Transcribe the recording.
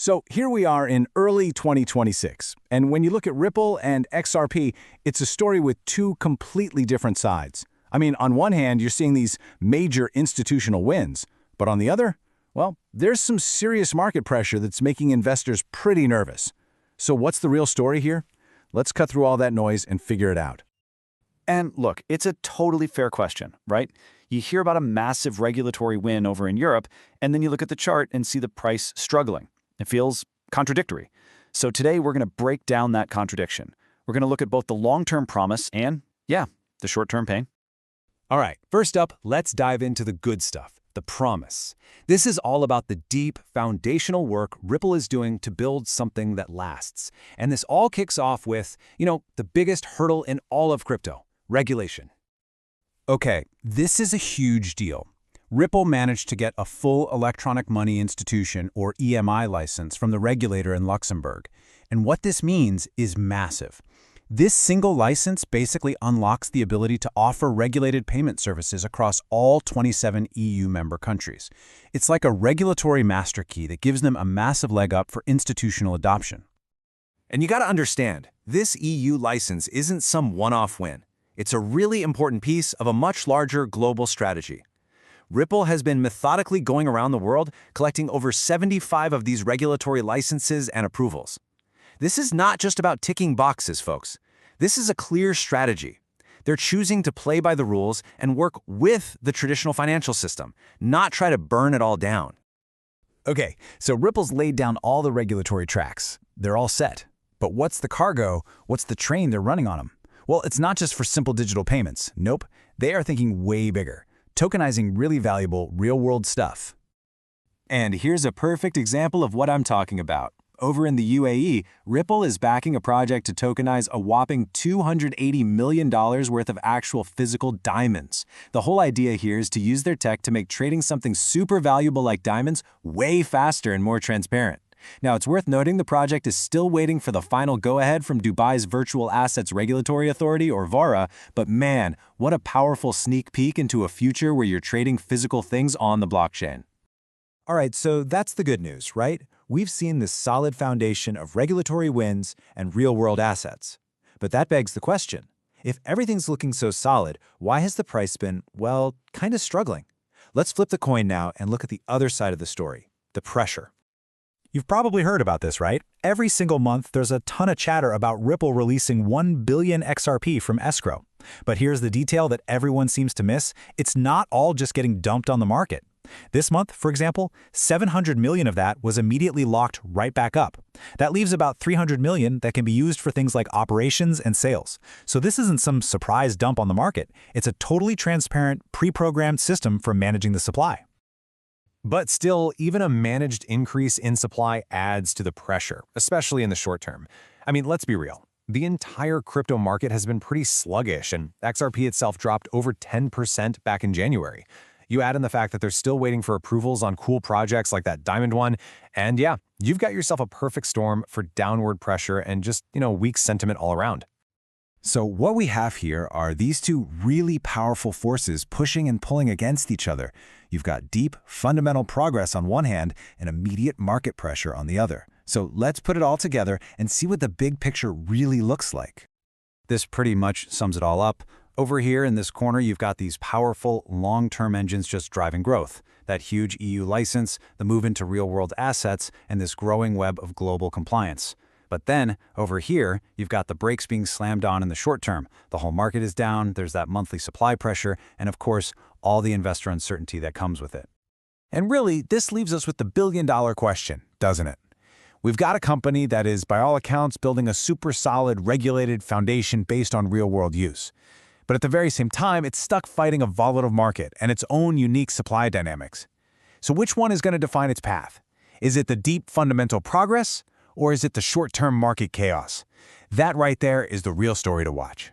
So here we are in early 2026, and when you look at Ripple and XRP, it's a story with two completely different sides. I mean, on one hand, you're seeing these major institutional wins, but on the other, well, there's some serious market pressure that's making investors pretty nervous. So what's the real story here? Let's cut through all that noise and figure it out. And look, it's a totally fair question, right? You hear about a massive regulatory win over in Europe, and then you look at the chart and see the price struggling. It feels contradictory. So today we're going to break down that contradiction. We're going to look at both the long-term promise and, yeah, the short-term pain. All right, first up, let's dive into the good stuff, the promise. This is all about the deep, foundational work Ripple is doing to build something that lasts. And this all kicks off with, the biggest hurdle in all of crypto, regulation. Okay, this is a huge deal. Ripple managed to get a full electronic money institution, or EMI license, from the regulator in Luxembourg. And what this means is massive. This single license basically unlocks the ability to offer regulated payment services across all 27 EU member countries. It's like a regulatory master key that gives them a massive leg up for institutional adoption. And you gotta understand, this EU license isn't some one-off win. It's a really important piece of a much larger global strategy. Ripple has been methodically going around the world collecting over 75 of these regulatory licenses and approvals. This is not just about ticking boxes, folks. This is a clear strategy. They're choosing to play by the rules and work with the traditional financial system, not try to burn it all down. Okay, so Ripple's laid down all the regulatory tracks. They're all set. But what's the cargo? What's the train they're running on them? Well, it's not just for simple digital payments. Nope, they are thinking way bigger, tokenizing really valuable real-world stuff. And here's a perfect example of what I'm talking about. Over in the UAE, Ripple is backing a project to tokenize a whopping $280 million worth of actual physical diamonds. The whole idea here is to use their tech to make trading something super valuable like diamonds way faster and more transparent. Now, it's worth noting the project is still waiting for the final go-ahead from Dubai's Virtual Assets Regulatory Authority, or VARA, but man, what a powerful sneak peek into a future where you're trading physical things on the blockchain. All right, so that's the good news, right? We've seen this solid foundation of regulatory wins and real-world assets. But that begs the question, if everything's looking so solid, why has the price been, well, kind of struggling? Let's flip the coin now and look at the other side of the story, the pressure. You've probably heard about this, right? Every single month, there's a ton of chatter about Ripple releasing 1 billion XRP from escrow. But here's the detail that everyone seems to miss. It's not all just getting dumped on the market. This month, for example, 700 million of that was immediately locked right back up. That leaves about 300 million that can be used for things like operations and sales. So this isn't some surprise dump on the market. It's a totally transparent, pre-programmed system for managing the supply. But still, even a managed increase in supply adds to the pressure, especially in the short term. I mean, let's be real. The entire crypto market has been pretty sluggish, and XRP itself dropped over 10% back in January. You add in the fact that they're still waiting for approvals on cool projects like that diamond one, and yeah, you've got yourself a perfect storm for downward pressure and just, weak sentiment all around. So what we have here are these two really powerful forces pushing and pulling against each other. You've got deep, fundamental progress on one hand and immediate market pressure on the other. So let's put it all together and see what the big picture really looks like. This pretty much sums it all up. Over here in this corner, you've got these powerful, long-term engines just driving growth. That huge EU license, the move into real-world assets, and this growing web of global compliance. But then, over here, you've got the brakes being slammed on in the short term. The whole market is down, there's that monthly supply pressure, and of course, all the investor uncertainty that comes with it. And really, this leaves us with the billion-dollar question, doesn't it? We've got a company that is, by all accounts, building a super solid, regulated foundation based on real-world use. But at the very same time, it's stuck fighting a volatile market and its own unique supply dynamics. So which one is going to define its path? Is it the deep fundamental progress? Or is it the short-term market chaos? That right there is the real story to watch.